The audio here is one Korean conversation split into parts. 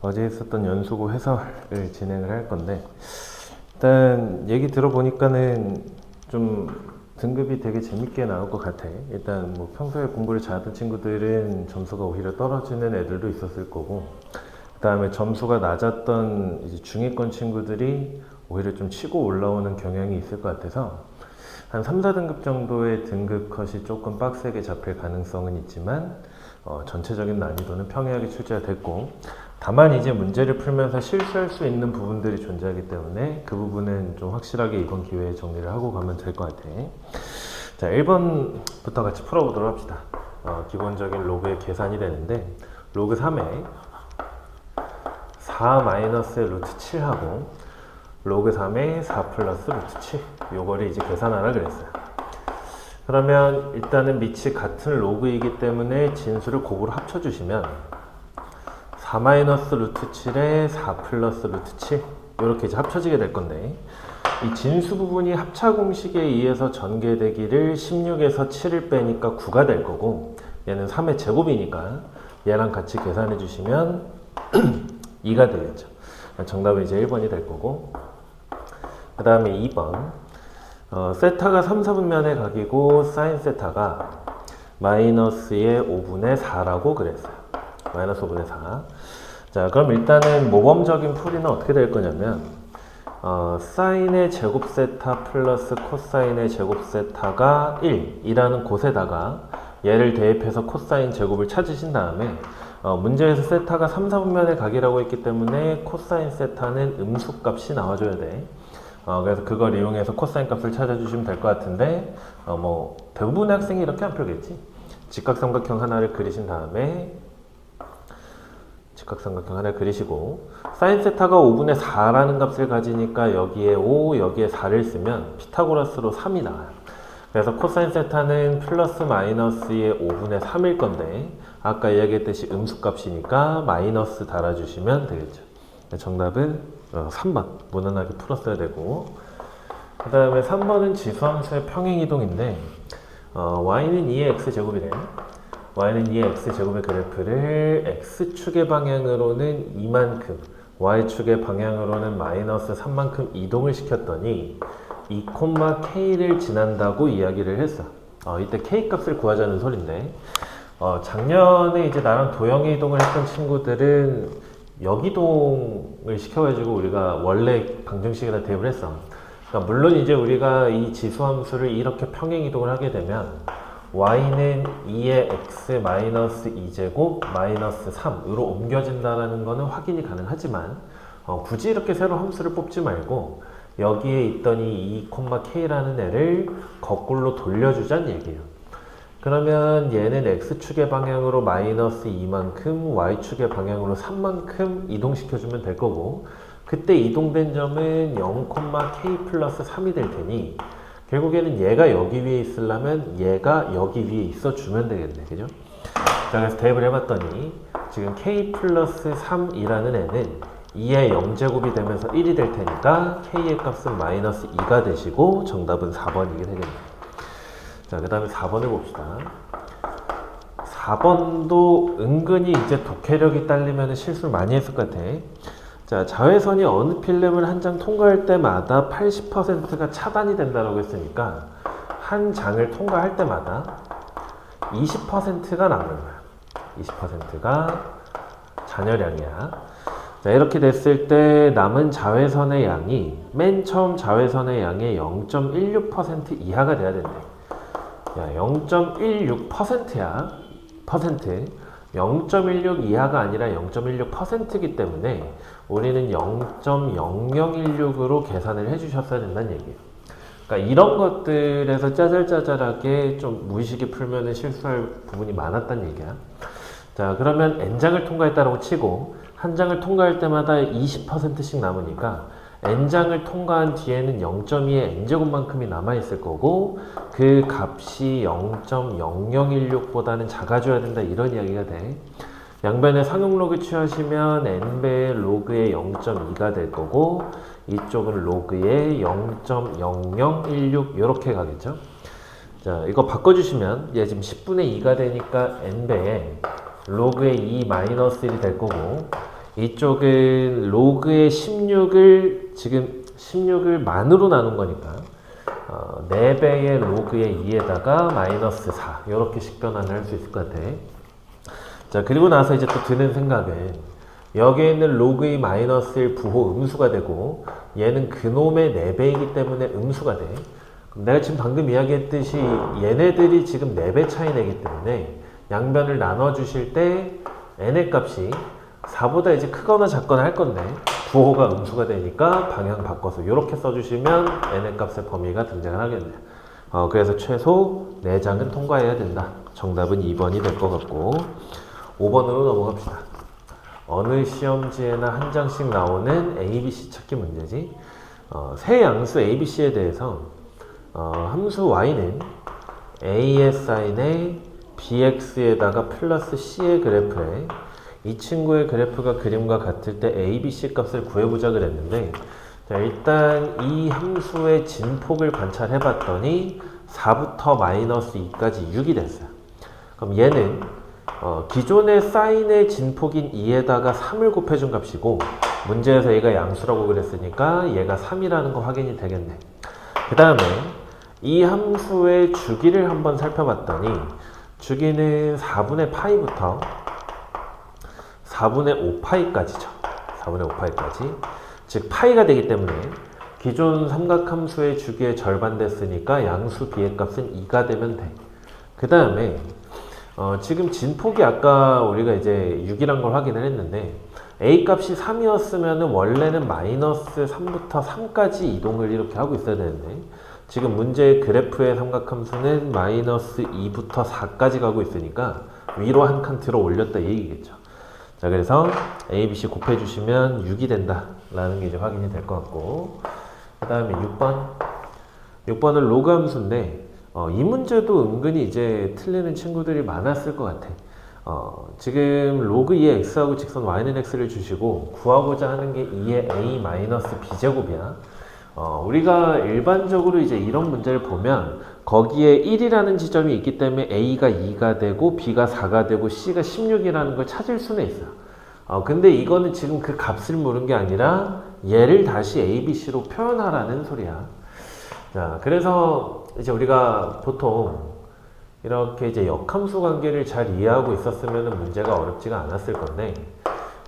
어제 있었던 연수고 해설을 진행을 할 건데, 일단 얘기 들어보니까는 좀 등급이 되게 재밌게 나올 것 같아. 일단 뭐 평소에 공부를 잘하던 친구들은 점수가 오히려 떨어지는 애들도 있었을 거고, 그 다음에 점수가 낮았던 이제 중위권 친구들이 오히려 좀 치고 올라오는 경향이 있을 것 같아서 한 3, 4등급 정도의 등급 컷이 조금 빡세게 잡힐 가능성은 있지만 전체적인 난이도는 평이하게 출제가 됐고, 다만 이제 문제를 풀면서 실수할 수 있는 부분들이 존재하기 때문에 그 부분은 좀 확실하게 이번 기회에 정리를 하고 가면 될 것 같아. 자, 1번부터 같이 풀어보도록 합시다. 기본적인 로그의 계산이 되는데, 로그 3에 4 마이너스 루트 7하고 로그 3에 4 플러스 루트 7, 요거를 이제 계산하라 그랬어요. 그러면 일단은 밑이 같은 로그이기 때문에 진수를 곱으로 합쳐주시면 4 마이너스 루트 7에 4 플러스 루트 7, 이렇게 이제 합쳐지게 될 건데, 이 진수 부분이 합차 공식에 의해서 전개되기를 16에서 7을 빼니까 9가 될 거고, 얘는 3의 제곱이니까 얘랑 같이 계산해 주시면 2가 되겠죠. 정답은 이제 1번이 될 거고, 그 다음에 2번. 세타가 3, 4분면의 각이고 사인 세타가 마이너스의 5분의 4라고 그랬어요. 마이너스 5분의 4. 자, 그럼 일단은 모범적인 풀이는 어떻게 될 거냐면, 사인의 제곱 세타 플러스 코사인의 제곱 세타가 1이라는 곳에다가 얘를 대입해서 코사인 제곱을 찾으신 다음에, 문제에서 세타가 3, 4분면의 각이라고 했기 때문에 코사인 세타는 음수값이 나와줘야 돼. 그래서 그걸 이용해서 코사인 값을 찾아주시면 될 것 같은데, 뭐 대부분의 학생이 이렇게 안 풀겠지. 직각삼각형 하나를 그리신 다음에 직각삼각형 하나를 그리시고, 사인 세타가 5분의 4라는 값을 가지니까 여기에 5, 여기에 4를 쓰면 피타고라스로 3이 나와요. 그래서 코사인 세타는 플러스 마이너스의 5분의 3일 건데, 아까 이야기했듯이 음수값이니까 마이너스 달아주시면 되겠죠. 정답은 3번 무난하게 풀었어야 되고, 그 다음에 3번은 지수함수의 평행이동인데, y는 2의 x제곱이래. y는 2의 x제곱의 그래프를 x축의 방향으로는 2만큼, y축의 방향으로는 마이너스 3만큼 이동을 시켰더니 2, k를 지난다고 이야기를 했어. 이때 k 값을 구하자는 소린데, 작년에 이제 나랑 도형의 이동을 했던 친구들은 역이동을 시켜가지고 우리가 원래 방정식에다 대입을 했어. 그러니까 물론 이제 우리가 이 지수함수를 이렇게 평행이동을 하게 되면 y는 2의 x 마이너스 2제곱 마이너스 3으로 옮겨진다는 거는 확인이 가능하지만, 굳이 이렇게 새로 함수를 뽑지 말고 여기에 있던 이 2, k라는 애를 거꾸로 돌려주자는 얘기예요. 그러면 얘는 x축의 방향으로 마이너스 2만큼, y축의 방향으로 3만큼 이동시켜주면 될 거고, 그때 이동된 점은 0, k 플러스 3이 될 테니 결국에는 얘가 여기 위에 있으려면 얘가 여기 위에 있어주면 되겠네. 그죠? 자, 그래서 대입을 해봤더니 지금 k 플러스 3이라는 애는 2의 0제곱이 되면서 1이 될 테니까 k의 값은 마이너스 2가 되시고 정답은 4번이게 되겠네요. 자, 그 다음에 4번을 봅시다. 4번도 은근히 이제 독해력이 딸리면 실수를 많이 했을 것 같아. 자, 자외선이 어느 필름을 한 장 통과할 때마다 80%가 차단이 된다고 했으니까 한 장을 통과할 때마다 20%가 남는 거야. 20%가 잔여량이야. 자, 이렇게 됐을 때 남은 자외선의 양이 맨 처음 자외선의 양의 0.16% 이하가 돼야 된대. 야, 0.16%야. 퍼센트. 0.16 이하가 아니라 0.16%이기 때문에 우리는 0.0016으로 계산을 해주셨어야 된다는 얘기예요. 그러니까 이런 것들에서 짜잘짜잘하게 좀 무의식에 풀면 실수할 부분이 많았다는 얘기야. 자, 그러면 n장을 통과했다고 치고 한 장을 통과할 때마다 20%씩 남으니까 n장을 통과한 뒤에는 0.2의 n제곱만큼이 남아있을 거고, 그 값이 0.0016보다는 작아져야 된다, 이런 이야기가 돼. 양변에 상용로그 취하시면 n배의 로그의 0.2가 될 거고, 이쪽은 로그의 0.0016 이렇게 가겠죠. 자, 이거 바꿔주시면 얘 지금 10분의 2가 되니까 n배에 로그의 2 마이너스 1이 될 거고, 이쪽은 로그의 16을 지금 16을 만으로 나눈 거니까 4배의 로그의 2에다가 마이너스 4 이렇게 식 변환을 할 수 있을 것 같아. 자, 그리고 나서 이제 또 드는 생각은 여기에 있는 로그의 마이너스 1 부호 음수가 되고 얘는 그놈의 4배이기 때문에 음수가 돼. 그럼 내가 지금 방금 이야기했듯이 얘네들이 지금 4배 차이 내기 때문에 양변을 나눠주실 때 n의 값이 4보다 이제 크거나 작거나 할 건데 부호가 음수가 되니까 방향 바꿔서 이렇게 써주시면 n의 값의 범위가 등장을 하겠네요. 그래서 최소 4장은 통과해야 된다. 정답은 2번이 될 것 같고 5번으로 넘어갑시다. 어느 시험지에나 한 장씩 나오는 ABC 찾기 문제지. 새 양수 ABC에 대해서 함수 y는 a의 사인에 bx에다가 플러스 c의 그래프에 이 친구의 그래프가 그림과 같을 때 ABC 값을 구해보자 그랬는데, 자, 일단 이 함수의 진폭을 관찰해 봤더니 4부터 마이너스 2까지 6이 됐어요. 그럼 얘는 기존의 사인의 진폭인 2에다가 3을 곱해준 값이고, 문제에서 얘가 양수라고 그랬으니까 얘가 3이라는 거 확인이 되겠네. 그 다음에 이 함수의 주기를 한번 살펴봤더니 주기는 4분의 파이부터 4분의 5파이까지죠. 4분의 5파이까지. 즉 파이가 되기 때문에 기존 삼각함수의 주기의 절반 됐으니까 양수 b의 값은 2가 되면 돼. 그 다음에 지금 진폭이 아까 우리가 이제 6이란 걸 확인을 했는데 a 값이 3이었으면 원래는 마이너스 3부터 3까지 이동을 이렇게 하고 있어야 되는데 지금 문제의 그래프의 삼각함수는 마이너스 2부터 4까지 가고 있으니까 위로 한 칸 들어 올렸다 이 얘기겠죠. 자, 그래서 A, B, C 곱해주시면 6이 된다 라는 게 이제 확인이 될 것 같고, 그 다음에 6번 6번은 로그 함수인데 이 문제도 은근히 이제 틀리는 친구들이 많았을 것 같아. 지금 로그 2의 x하고 직선 y는 x를 주시고 구하고자 하는 게 2의 a 마이너스 b제곱이야. 우리가 일반적으로 이제 이런 문제를 보면 거기에 1이라는 지점이 있기 때문에 a가 2가 되고 b가 4가 되고 c가 16이라는 걸 찾을 수는 있어요. 근데 이거는 지금 그 값을 물은 게 아니라 얘를 다시 a, b, c로 표현하라는 소리야. 자, 그래서 이제 우리가 보통 이렇게 이제 역함수 관계를 잘 이해하고 있었으면 문제가 어렵지가 않았을 건데,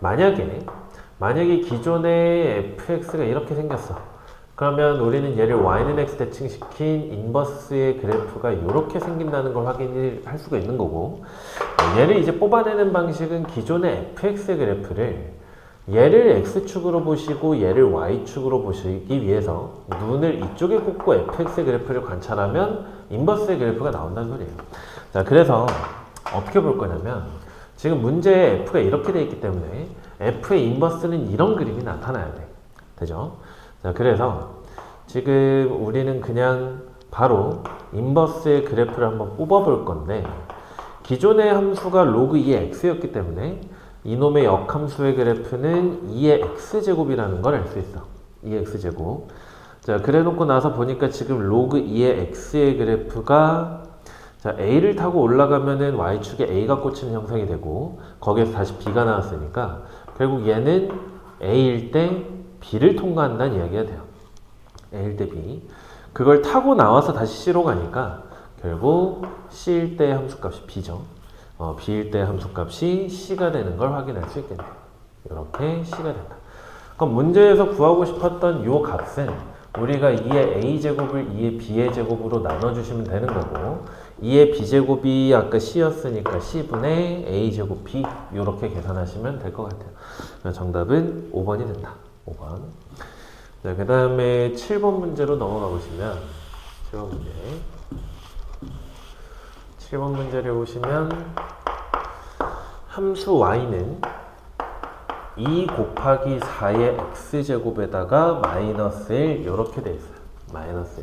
만약에 기존의 fx가 이렇게 생겼어. 그러면 우리는 얘를 y는 x 대칭시킨 인버스의 그래프가 이렇게 생긴다는 걸 확인을 할 수가 있는 거고, 얘를 이제 뽑아내는 방식은 기존의 fx의 그래프를 얘를 x축으로 보시고 얘를 y축으로 보시기 위해서 눈을 이쪽에 꽂고 fx의 그래프를 관찰하면 인버스의 그래프가 나온다는 소리예요. 자, 그래서 어떻게 볼 거냐면 지금 문제에 f가 이렇게 돼 있기 때문에 f의 인버스는 이런 그림이 나타나야 돼. 되죠? 자, 그래서 지금 우리는 그냥 바로 인버스의 그래프를 한번 뽑아 볼 건데, 기존의 함수가 로그 2의 x였기 때문에 이놈의 역함수의 그래프는 2의 x제곱이라는 걸 알 수 있어. 2의 x제곱. 자, 그래 놓고 나서 보니까 지금 로그 2의 x의 그래프가 자, a를 타고 올라가면은 y축에 a가 꽂히는 형성이 되고 거기에서 다시 b가 나왔으니까 결국 얘는 a일 때 b를 통과한다는 이야기가 돼요. a일 때 b. 그걸 타고 나와서 다시 c로 가니까 결국 c일 때 함수값이 b죠. b일 때 함수값이 c가 되는 걸 확인할 수 있겠네요. 이렇게 c가 된다. 그럼 문제에서 구하고 싶었던 이 값은 우리가 2의 a제곱을 2의 b의 제곱으로 나눠주시면 되는 거고, 2의 b제곱이 아까 c였으니까 c분의 a제곱 b 이렇게 계산하시면 될 것 같아요. 정답은 5번이 된다. 5번. 자, 그 다음에 7번 문제로 넘어가 보시면 7번 문제 7번 문제를 보시면 함수 y는 2 곱하기 4의 x제곱에다가 마이너스 1 이렇게 돼 있어요. 마이너스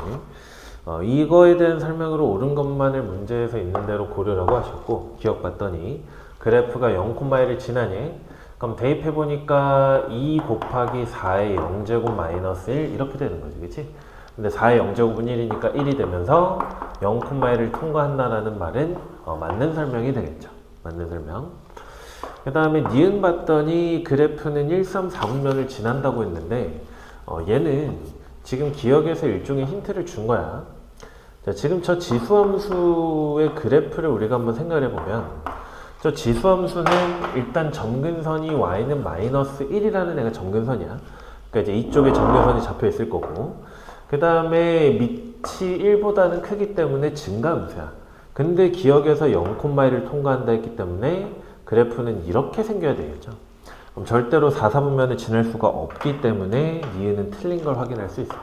1. 이거에 대한 설명으로 옳은 것만을 문제에서 있는 대로 고르라고 하셨고, 기억봤더니 그래프가 0,1을 지나니 그럼 대입해보니까 2 곱하기 4의 0제곱 마이너스 1 이렇게 되는 거지, 그치? 근데 4의 0제곱은 1이니까 1이 되면서 0,1을 통과한다라는 말은 맞는 설명이 되겠죠. 맞는 설명. 그 다음에 니은 봤더니 그래프는 1349면을 지난다고 했는데 얘는 지금 기억에서 일종의 힌트를 준 거야. 자, 지금 저 지수함수의 그래프를 우리가 한번 생각해 보면 저 지수함수는 일단 점근선이 y는 마이너스 1이라는 애가 점근선이야. 그러니까 이제 이쪽에 점근선이 잡혀 있을 거고, 그 다음에 밑이 1보다는 크기 때문에 증가함수야. 근데 기억에서 0,1을 통과한다 했기 때문에 그래프는 이렇게 생겨야 되겠죠. 그럼 절대로 4사분면을 지날 수가 없기 때문에 니은은 틀린 걸 확인할 수 있어.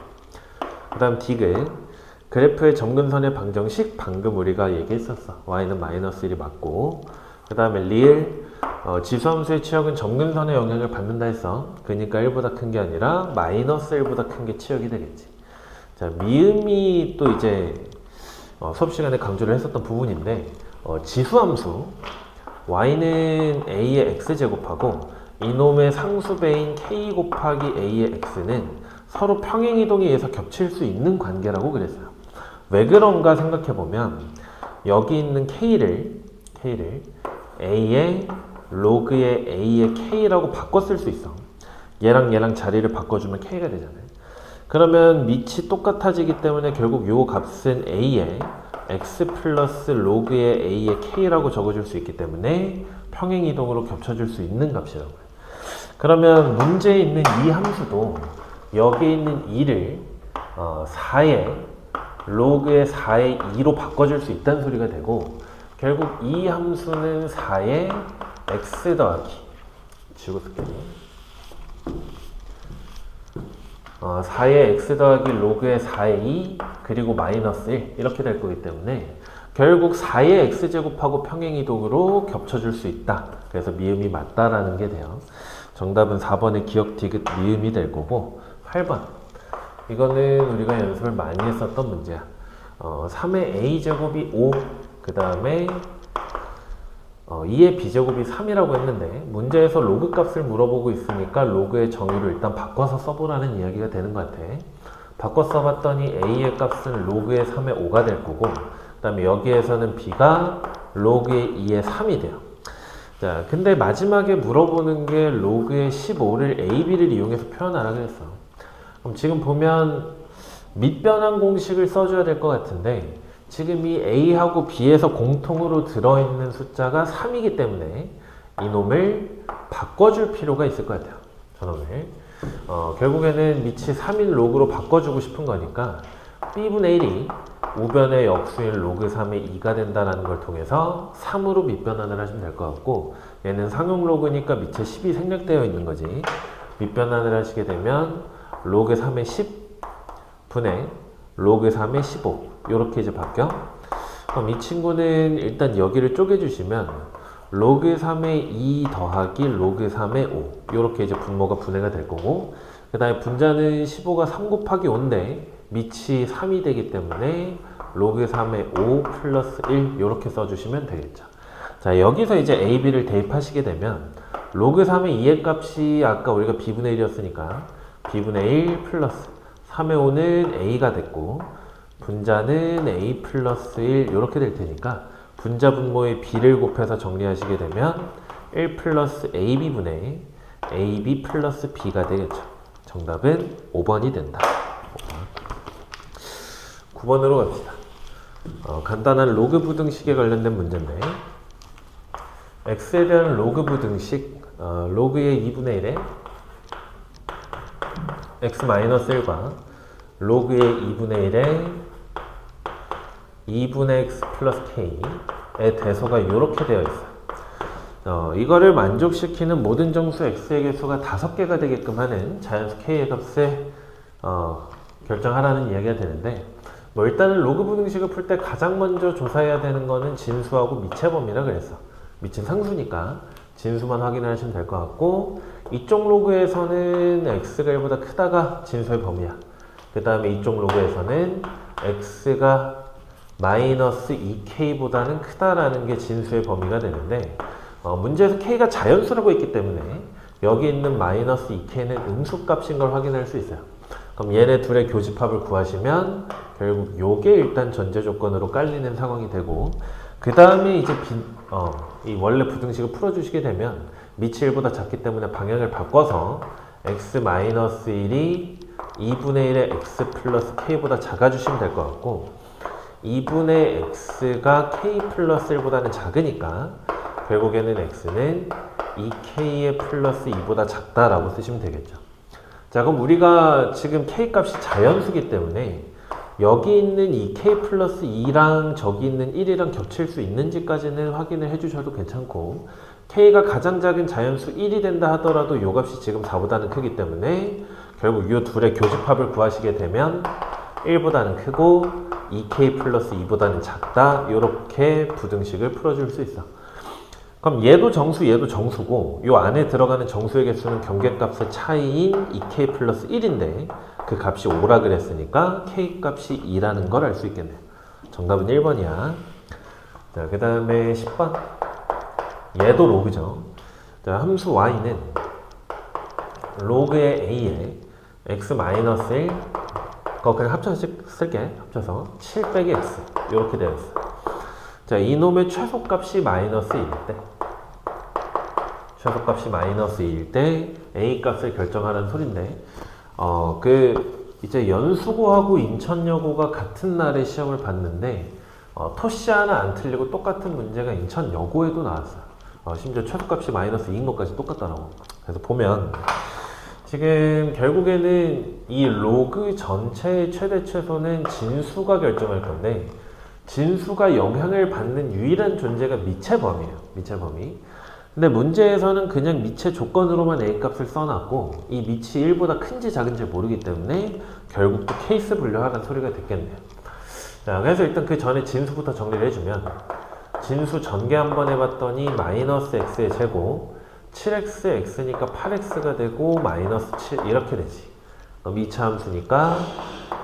그 다음 디귿, 그래프의 점근선의 방정식 방금 우리가 얘기했었어. y는 마이너스 1이 맞고, 그 다음에 리을, 지수함수의 치역은 점근선의 영향을 받는다 했어. 그러니까 1보다 큰 게 아니라 마이너스 1보다 큰 게 치역이 되겠지. 자, 미음이 또 이제 수업 시간에 강조를 했었던 부분인데, 지수함수 y는 a의 x제곱하고 이놈의 상수배인 k 곱하기 a의 x는 서로 평행이동에 의해서 겹칠 수 있는 관계라고 그랬어요. 왜 그런가 생각해보면 여기 있는 k를 a의 로그의 a의 k라고 바꿔 쓸 수 있어. 얘랑 얘랑 자리를 바꿔주면 k가 되잖아요. 그러면 밑이 똑같아지기 때문에 결국 요 값은 a의 x 플러스 로그의 a의 k라고 적어줄 수 있기 때문에 평행이동으로 겹쳐줄 수 있는 값이라고요. 그러면 문제에 있는 이 함수도 여기 있는 2를 4의 로그의 4의 2로 바꿔줄 수 있다는 소리가 되고, 결국 이 함수는 4의 x 더하기 지우고 쓸게요. 4의 x 더하기 로그의 4의 2 그리고 마이너스 1 이렇게 될 거기 때문에 결국 4의 x제곱하고 평행이동으로 겹쳐줄 수 있다. 그래서 미음이 맞다라는 게 돼요. 정답은 4번의 기억 디귿 미음이 될 거고, 8번 이거는 우리가 연습을 많이 했었던 문제야. 3의 a제곱이 5, 그 다음에 2의 b제곱이 3이라고 했는데 문제에서 로그 값을 물어보고 있으니까 로그의 정의를 일단 바꿔서 써보라는 이야기가 되는 것 같아. 바꿔 써봤더니 a의 값은 로그의 3의 5가 될 거고, 그 다음에 여기에서는 b가 로그의 2의 3이 돼요. 자, 근데 마지막에 물어보는 게 로그의 15를 ab를 이용해서 표현하라 그랬어. 그럼 지금 보면 밑변환 공식을 써줘야 될 것 같은데 지금 이 a하고 b에서 공통으로 들어있는 숫자가 3이기 때문에 이놈을 바꿔줄 필요가 있을 것 같아요. 저놈을 결국에는 밑이 3인 로그로 바꿔주고 싶은 거니까 b분의 1이 우변의 역수인 로그 3의 2가 된다는 걸 통해서 3으로 밑변환을 하시면 될 것 같고, 얘는 상용 로그니까 밑에 10이 생략되어 있는 거지. 밑변환을 하시게 되면 로그 3의 10 분의 로그 3의 15 이렇게 이제 바뀌어. 그럼 이 친구는 일단 여기를 쪼개주시면 로그 3의 2 더하기 로그 3의 5 이렇게 이제 분모가 분해가 될 거고, 그 다음에 분자는 15가 3 곱하기 5인데 밑이 3이 되기 때문에 로그 3의 5 플러스 1 이렇게 써주시면 되겠죠. 자, 여기서 이제 a, b를 대입하시게 되면 로그 3의 2의 값이 아까 우리가 b분의 1이었으니까 b분의 1 플러스 3의 5는 a가 됐고, 분자는 a 플러스 1 이렇게 될 테니까 분자 분모의 b를 곱해서 정리하시게 되면 1 플러스 ab분의 ab 플러스 b가 되겠죠. 정답은 5번이 된다. 9번으로 갑시다. 간단한 로그 부등식에 관련된 문제인데, x에 대한 로그 부등식, 로그의 2분의 1에 x-1과 로그의 2분의 1에 2분의 x 플러스 k의 대소가 이렇게 되어 있어요. 이거를 만족시키는 모든 정수 x의 개수가 5개가 되게끔 하는 자연수 k의 값에 결정하라는 이야기가 되는데, 뭐 일단은 로그 부등식을 풀 때 가장 먼저 조사해야 되는 거는 진수하고 미체 범위라 그랬어. 미체는 상수니까 진수만 확인을 하시면 될 것 같고, 이쪽 로그에서는 x가 1보다 크다가 진수의 범위야. 그 다음에 이쪽 로그에서는 x가 마이너스 2k보다는 크다라는 게 진수의 범위가 되는데, 문제에서 k가 자연수라고 했기 때문에 여기 있는 마이너스 2k는 음수값인 걸 확인할 수 있어요. 그럼 얘네 둘의 교집합을 구하시면 결국 요게 일단 전제 조건으로 깔리는 상황이 되고, 그 다음에 이제 이 원래 부등식을 풀어주시게 되면 밑이 1보다 작기 때문에 방향을 바꿔서 x-1이 2분의 1의 x 플러스 k보다 작아주시면 될 것 같고 2분의 x가 k 플러스 1보다는 작으니까 결국에는 x는 2k의 플러스 2보다 작다라고 쓰시면 되겠죠. 자, 그럼 우리가 지금 k 값이 자연수기 때문에 여기 있는 2k 플러스 2랑 저기 있는 1이랑 겹칠 수 있는지까지는 확인을 해주셔도 괜찮고 k가 가장 작은 자연수 1이 된다 하더라도 이 값이 지금 4보다는 크기 때문에 결국 이 둘의 교집합을 구하시게 되면 1보다는 크고 2k 플러스 2보다는 작다 이렇게 부등식을 풀어줄 수 있어. 그럼 얘도 정수 얘도 정수고 이 안에 들어가는 정수의 개수는 경계값의 차이인 2k 플러스 1인데 그 값이 5라 그랬으니까 k 값이 2라는 걸 알 수 있겠네요. 정답은 1번이야. 자, 그 다음에 10번 얘도 로그죠. 자, 함수 y는 로그의 a에 x-1 그거 그냥 합쳐서 쓸게. 합쳐서 7 빼기 x 이렇게 되어 있어. 자, 이놈의 최소값이 마이너스 1일 때 최소값이 마이너스 2일 때 a 값을 결정하라는 소린데 이제 연수고하고 인천여고가 같은 날에 시험을 봤는데 토시 하나 안 틀리고 똑같은 문제가 인천여고에도 나왔어요. 심지어 최소값이 마이너스 2인 것까지 똑같더라고. 그래서 보면 지금 결국에는 이 로그 전체의 최대 최소는 진수가 결정할 건데 진수가 영향을 받는 유일한 존재가 미체 범위예요. 미체 범위. 근데 문제에서는 그냥 미체 조건으로만 a 값을 써놨고 이 밑이 1보다 큰지 작은지 모르기 때문에 결국 또 케이스 분류하라는 소리가 됐겠네요. 자, 그래서 일단 그 전에 진수부터 정리를 해주면 진수 전개 한번 해봤더니 마이너스 x의 제곱 7x, x니까 8x가 되고 마이너스 7 이렇게 되지. 그럼 2차 함수니까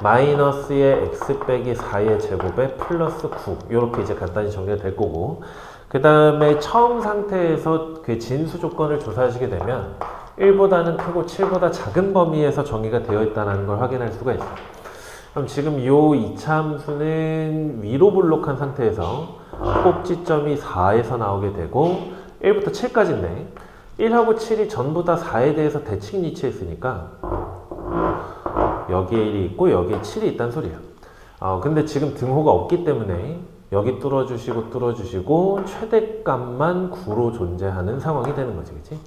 마이너스의 x 빼기 4의 제곱에 플러스 9 이렇게 이제 간단히 정리가 될 거고 그 다음에 처음 상태에서 그 진수 조건을 조사하시게 되면 1보다는 크고 7보다 작은 범위에서 정의가 되어 있다는 걸 확인할 수가 있어요. 그럼 지금 이 2차 함수는 위로 블록한 상태에서 꼭지점이 4에서 나오게 되고 1부터 7까지인데 1하고 7이 전부 다 4에 대해서 대칭 위치에 있으니까 여기에 1이 있고 여기에 7이 있다는 소리예요. 근데 지금 등호가 없기 때문에 여기 뚫어주시고 최대값만 9로 존재하는 상황이 되는 거지, 그치?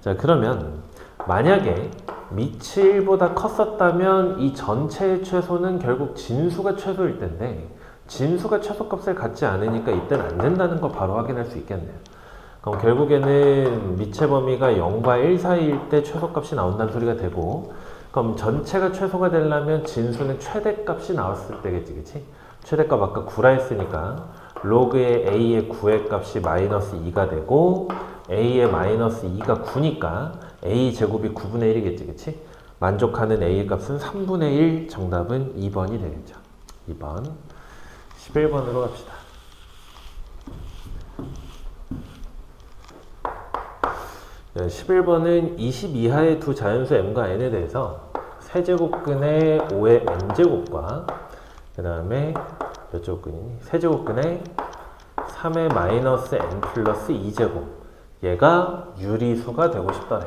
자, 그러면 만약에 밑이 1보다 컸었다면 이 전체의 최소는 결국 진수가 최소일 텐데 진수가 최소값을 갖지 않으니까 이때는 안 된다는 걸 바로 확인할 수 있겠네요. 그럼 결국에는 미체 범위가 0과 1 사이일 때 최소값이 나온다는 소리가 되고 그럼 전체가 최소가 되려면 진수는 최대값이 나왔을 때겠지, 그치? 최대값 아까 9라 했으니까 로그의 a의 9의 값이 마이너스 2가 되고 a의 마이너스 2가 9니까 a 제곱이 9분의 1이겠지, 그치? 만족하는 a의 값은 3분의 1, 정답은 2번이 되겠죠. 2번 11번으로 갑시다. 네, 11번은 20 이하의 두 자연수 m과 n에 대해서 세제곱근의 5의 n제곱과 그 다음에 몇 제곱근이니? 세제곱근의 3의 마이너스 n 플러스 2제곱 얘가 유리수가 되고 싶다네.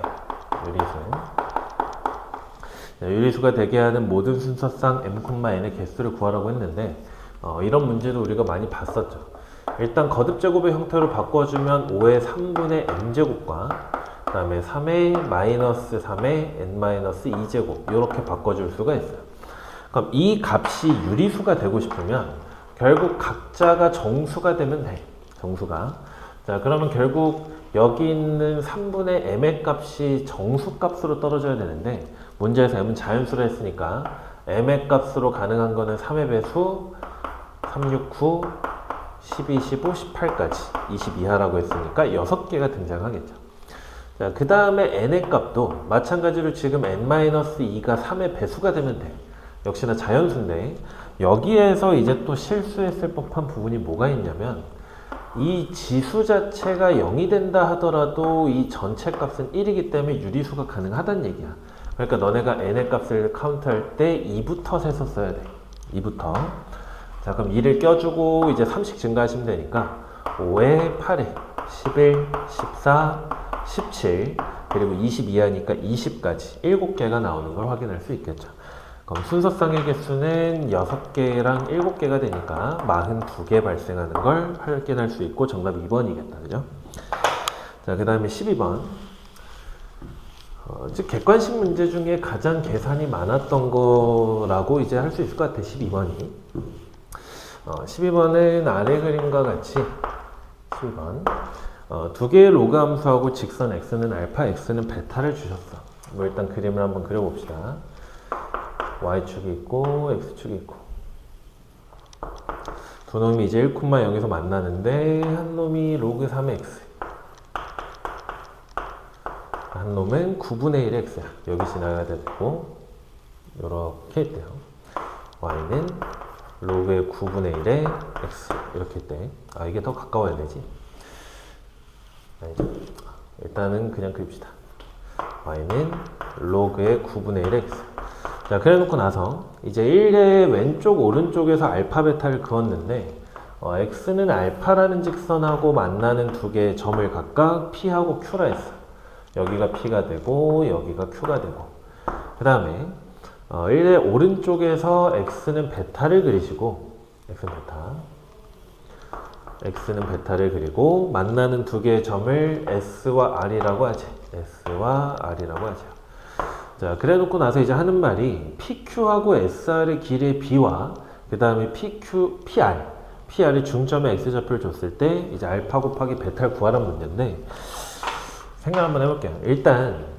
유리수가 되게 하는 모든 순서상 m, n의 개수를 구하라고 했는데 이런 문제도 우리가 많이 봤었죠. 일단 거듭제곱의 형태로 바꿔주면 5의 3분의 n제곱과 그 다음에 3의 마이너스 3의 n-2제곱 이렇게 바꿔줄 수가 있어요. 그럼 이 값이 유리수가 되고 싶으면 결국 각자가 정수가 되면 돼. 정수가. 자, 그러면 결국 여기 있는 3분의 m의 값이 정수값으로 떨어져야 되는데 문제에서 m은 자연수로 했으니까 m의 값으로 가능한 거는 3의 배수 3, 6, 9, 12, 15, 18까지 20 이하라고 했으니까 6개가 등장하겠죠. 자, 그 다음에 n의 값도 마찬가지로 지금 n-2가 3의 배수가 되면 돼. 역시나 자연수인데 여기에서 이제 또 실수했을 법한 부분이 뭐가 있냐면 이 지수 자체가 0이 된다 하더라도 이 전체 값은 1이기 때문에 유리수가 가능하다는 얘기야. 그러니까 너네가 n의 값을 카운트할 때 2부터 세서 써야 돼. 2부터. 자, 그럼 2를 껴주고 이제 3씩 증가하시면 되니까 5에 8에 11, 14, 17 그리고 22 하니까 20까지 7개가 나오는 걸 확인할 수 있겠죠. 그럼 순서쌍의 개수는 6개랑 7개가 되니까 42개 발생하는 걸 확인할 수 있고 정답 2번이겠다. 그죠? 자, 그 다음에 12번. 즉 객관식 문제 중에 가장 계산이 많았던 거라고 이제 할 수 있을 것 같아. 12번이. 12번은 아래 그림과 같이 12번 두 개의 로그 함수하고 직선 x는 알파, x는 베타를 주셨어. 뭐 일단 그림을 한번 그려봅시다. y축이 있고 x축이 있고 두 놈이 이제 1,0에서 만나는데 한 놈이 로그 3의 x 한 놈은 9분의 1의 x야. 여기 지나가야 되고 이렇게 있대요. y는 로그의 9분의 1의 x 이렇게 있대. 아, 이게 더 가까워야 되지. 아니죠. 일단은 그냥 그립시다. y는 로그의 9분의 1의 x. 자, 그래 놓고 나서 이제 1의 왼쪽 오른쪽에서 알파 베타를 그었는데 x는 알파라는 직선하고 만나는 두 개의 점을 각각 p하고 q라 했어. 여기가 p가 되고 여기가 q가 되고 그 다음에 1의 오른쪽에서 x는 베타를 그리시고 x는 베타를 그리고 만나는 두 개의 점을 s와 r이라고 하지. s와 r이라고 하죠. 자, 그래 놓고 나서 이제 하는 말이 PQ하고 SR의 길이의 B와 그 다음에 PR의 중점의 X좌표를 줬을 때 이제 알파 곱하기 베타를 구하라는 문제인데 생각 한번 해볼게요. 일단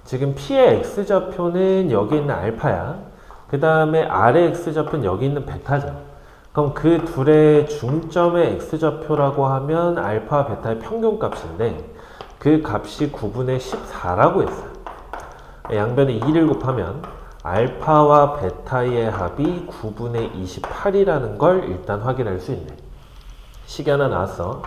지금 P의 X좌표는 여기 있는 알파야. 그 다음에 R의 X좌표는 여기 있는 베타죠. 그럼 그 둘의 중점의 X좌표라고 하면 알파 베타의 평균값인데 그 값이 9분의 14라고 했어요. 양변에 2를 곱하면 알파와 베타의 합이 9분의 28이라는 걸 일단 확인할 수 있네. 식이 하나 나왔어.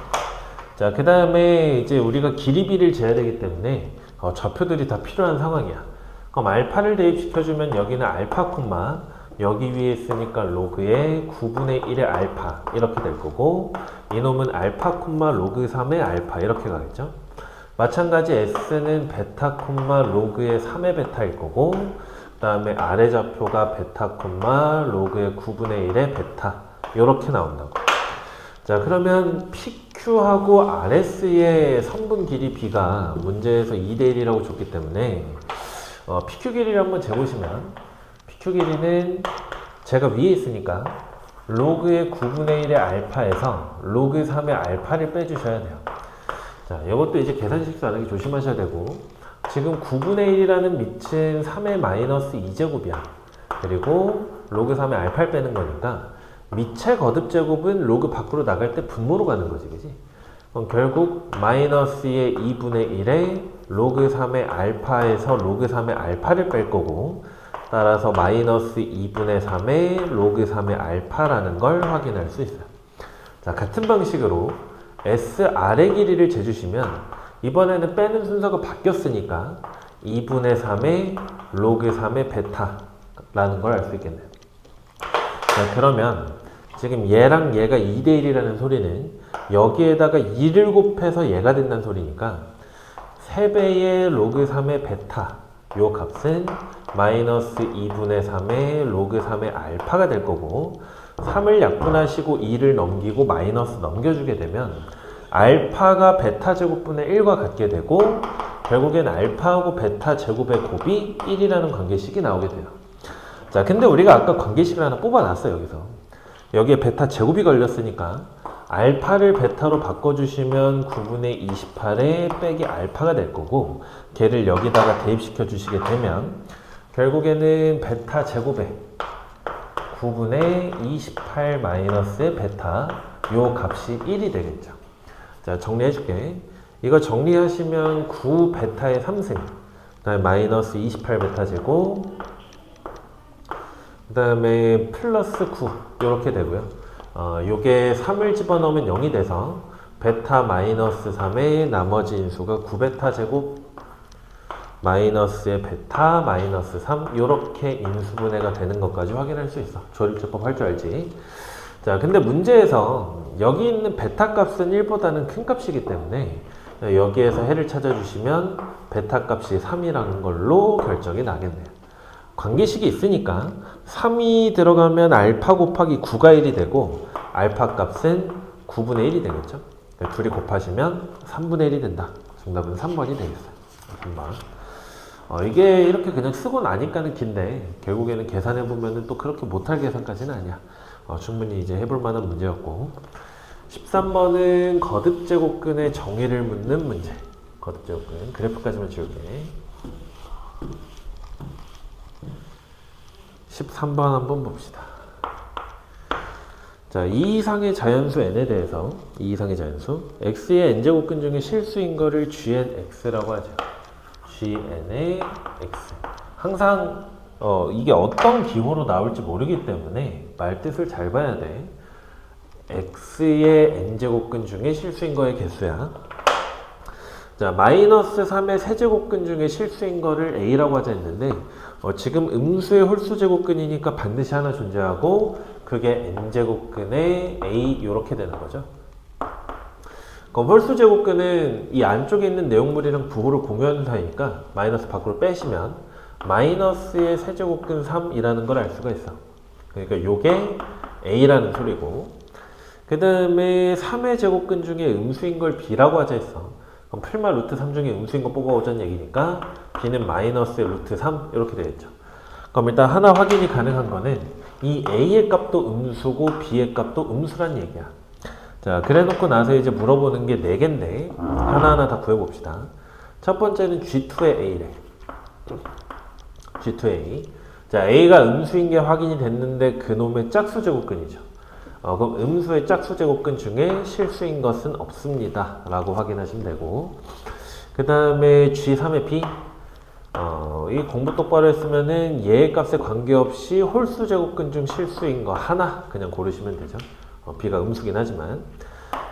자, 그 다음에 이제 우리가 길이비를 재야 되기 때문에 좌표들이 다 필요한 상황이야. 그럼 알파를 대입시켜주면 여기는 알파 콤마 여기 위에 있으니까 로그의 9분의 1의 알파 이렇게 될 거고 이놈은 알파 콤마 로그 3의 알파 이렇게 가겠죠. 마찬가지 s는 베타 콤마 로그의 3의 베타일 거고 그 다음에 아래 좌표가 베타 콤마 로그의 9분의 1의 베타 이렇게 나온다고. 자, 그러면 PQ하고 RS의 선분 길이 B가 문제에서 2대 1이라고 줬기 때문에 PQ 길이를 한번 재보시면 PQ 길이는 제가 위에 있으니까 로그의 9분의 1의 알파에서 로그 3의 알파를 빼주셔야 돼요. 자, 이것도 이제 계산식 안 하기 조심하셔야 되고 지금 9분의 1이라는 밑은 3의 마이너스 2제곱이야. 그리고 로그 3의 알파를 빼는 거니까 밑의 거듭 제곱은 로그 밖으로 나갈 때 분모로 가는 거지, 그지? 그럼 결국 마이너스의 2분의 1에 로그 3의 알파에서 로그 3의 알파를 뺄 거고 따라서 마이너스 2분의 3의 로그 3의 알파라는 걸 확인할 수 있어요. 자, 같은 방식으로 SR의 길이를 재주시면 이번에는 빼는 순서가 바뀌었으니까 2분의 3의 로그 3의 베타라는 걸 알 수 있겠네요. 자, 그러면 지금 얘랑 얘가 2대 1이라는 소리는 여기에다가 2를 곱해서 얘가 된다는 소리니까 3배의 로그 3의 베타 요 값은 마이너스 2분의 3의 로그 3의 알파가 될 거고 3을 약분하시고 2를 넘기고 마이너스 넘겨주게 되면 알파가 베타 제곱분의 1과 같게 되고 결국엔 알파하고 베타 제곱의 곱이 1이라는 관계식이 나오게 돼요. 자, 근데 우리가 아까 관계식을 하나 뽑아놨어. 여기에 베타 제곱이 걸렸으니까 알파를 베타로 바꿔주시면 9분의 28에 빼기 알파가 될 거고 걔를 여기다가 대입시켜 주시게 되면 결국에는 베타 제곱에 9분의 28 마이너스의 베타 요 값이 1이 되겠죠. 자, 정리해 줄게. 이거 정리하시면 9 베타의 3승 그 다음에 마이너스 28 베타 제곱 그 다음에 플러스 9 이렇게 되고요. 요게 3을 집어넣으면 0이 돼서 베타 마이너스 3의 나머지 인수가 9베타 제곱 마이너스의 베타 마이너스 3 이렇게 인수분해가 되는 것까지 확인할 수 있어. 조립제법 할 줄 알지. 자, 근데 문제에서 여기 있는 베타 값은 1보다는 큰 값이기 때문에 여기에서 해를 찾아주시면 베타 값이 3이라는 걸로 결정이 나겠네요. 관계식이 있으니까 3이 들어가면 알파 곱하기 9가 1이 되고 알파 값은 9분의 1이 되겠죠. 둘이 곱하시면 3분의 1이 된다. 정답은 3번이 되겠어요. 3번. 이게 이렇게 그냥 쓰고 나니까는 긴데 결국에는 계산해보면 또 그렇게 못할 계산까지는 아니야. 충분히 이제 해볼 만한 문제였고 13번은 거듭제곱근의 정의를 묻는 문제. 거듭제곱근 그래프까지만 지울게. 13번 한번 봅시다. 자, 2 이상의 자연수 n에 대해서 2 이상의 자연수 x의 n제곱근 중에 실수인 거를 gnx라고 하죠. gn의 x. 항상 이게 어떤 기호로 나올지 모르기 때문에 말뜻을 잘 봐야 돼. x의 n제곱근 중에 실수인 거의 개수야. 자, 마이너스 3의 세제곱근 중에 실수인 거를 a라고 하자 했는데 지금 음수의 홀수제곱근이니까 반드시 하나 존재하고 그게 n제곱근의 a 이렇게 되는 거죠. 그럼 홀수제곱근은 이 안쪽에 있는 내용물이랑 부호를 공유하는 사이니까 마이너스 밖으로 빼시면 마이너스의 세제곱근 3이라는 걸 알 수가 있어. 그러니까 요게 a라는 소리고 그 다음에 3의 제곱근 중에 음수인 걸 b라고 하자 했어. 그럼 풀마 루트 3 중에 음수인 거 뽑아오자는 얘기니까 b는 마이너스의 루트 3 이렇게 되겠죠. 그럼 일단 하나 확인이 가능한 거는 이 a의 값도 음수고 b의 값도 음수란 얘기야. 자, 그래 놓고 나서 이제 물어보는 게 4개인데 하나하나 다 구해봅시다. 첫 번째는 G2의 A래. G2의 A. 자, A가 음수인 게 확인이 됐는데 그놈의 짝수제곱근이죠. 그럼 음수의 짝수제곱근 중에 실수인 것은 없습니다. 라고 확인하시면 되고 그 다음에 G3의 B. 이 공부 똑바로 했으면은 얘의 값에 관계없이 홀수제곱근 중 실수인 거 하나 그냥 고르시면 되죠. B가 음수긴 하지만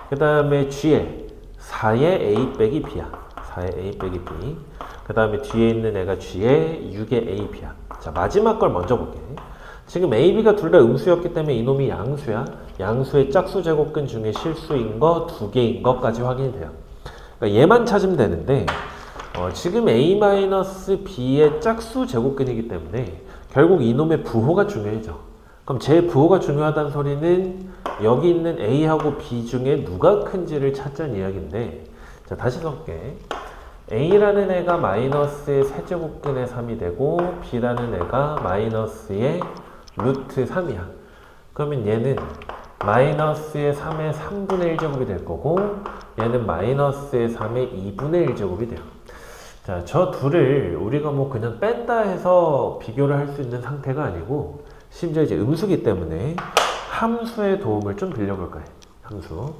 그 다음에 G에 4의 A 빼기 B야. 4의 A 빼기 B. 그 다음에 뒤에 있는 애가 G에 6의 A B야. 자, 마지막 걸 먼저 볼게. 지금 A, B가 둘 다 음수였기 때문에 이놈이 양수야. 양수의 짝수제곱근 중에 실수인 거 2개인 것까지 확인이 돼요. 그러니까 얘만 찾으면 되는데 지금 A-B의 짝수제곱근이기 때문에 결국 이놈의 부호가 중요해져. 그럼 제 부호가 중요하다는 소리는 여기 있는 A하고 B 중에 누가 큰지를 찾자는 이야기인데 자, 다시 써볼게. A라는 애가 마이너스의 세제곱근의 3이 되고 B라는 애가 마이너스의 루트 3이야. 그러면 얘는 마이너스의 3의 3분의 1제곱이 될 거고 얘는 마이너스의 3의 2분의 1제곱이 돼요. 자, 저 둘을 우리가 뭐 그냥 뺀다 해서 비교를 할 수 있는 상태가 아니고 심지어 이제 음수기 때문에 함수의 도움을 좀 빌려볼까요? 함수.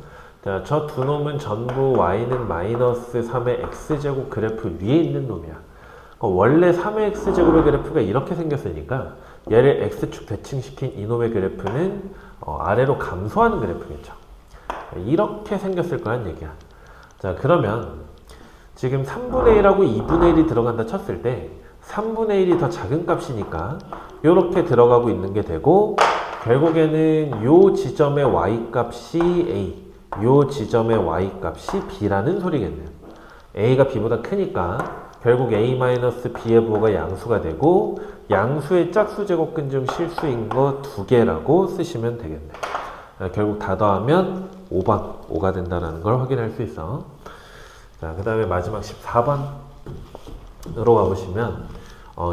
자, 저 두 놈은 전부 y는 마이너스 3의 x제곱 그래프 위에 있는 놈이야. 원래 3의 x제곱의 그래프가 이렇게 생겼으니까 얘를 x축 대칭시킨 이놈의 그래프는 아래로 감소하는 그래프겠죠. 이렇게 생겼을 거란 얘기야. 자, 그러면 지금 3분의 1하고 2분의 1이 들어간다 쳤을 때 3분의 1이 더 작은 값이니까 이렇게 들어가고 있는 게 되고 결국에는 요 지점의 y값이 a, 요 지점의 y값이 b라는 소리겠네요. a가 b보다 크니까 결국 a-b의 부호가 양수가 되고 양수의 짝수제곱근 중 실수인 거 2개라고 쓰시면 되겠네요. 결국 다 더하면 5번, 5가 된다는 걸 확인할 수 있어. 자, 그 다음에 마지막 14번으로 가보시면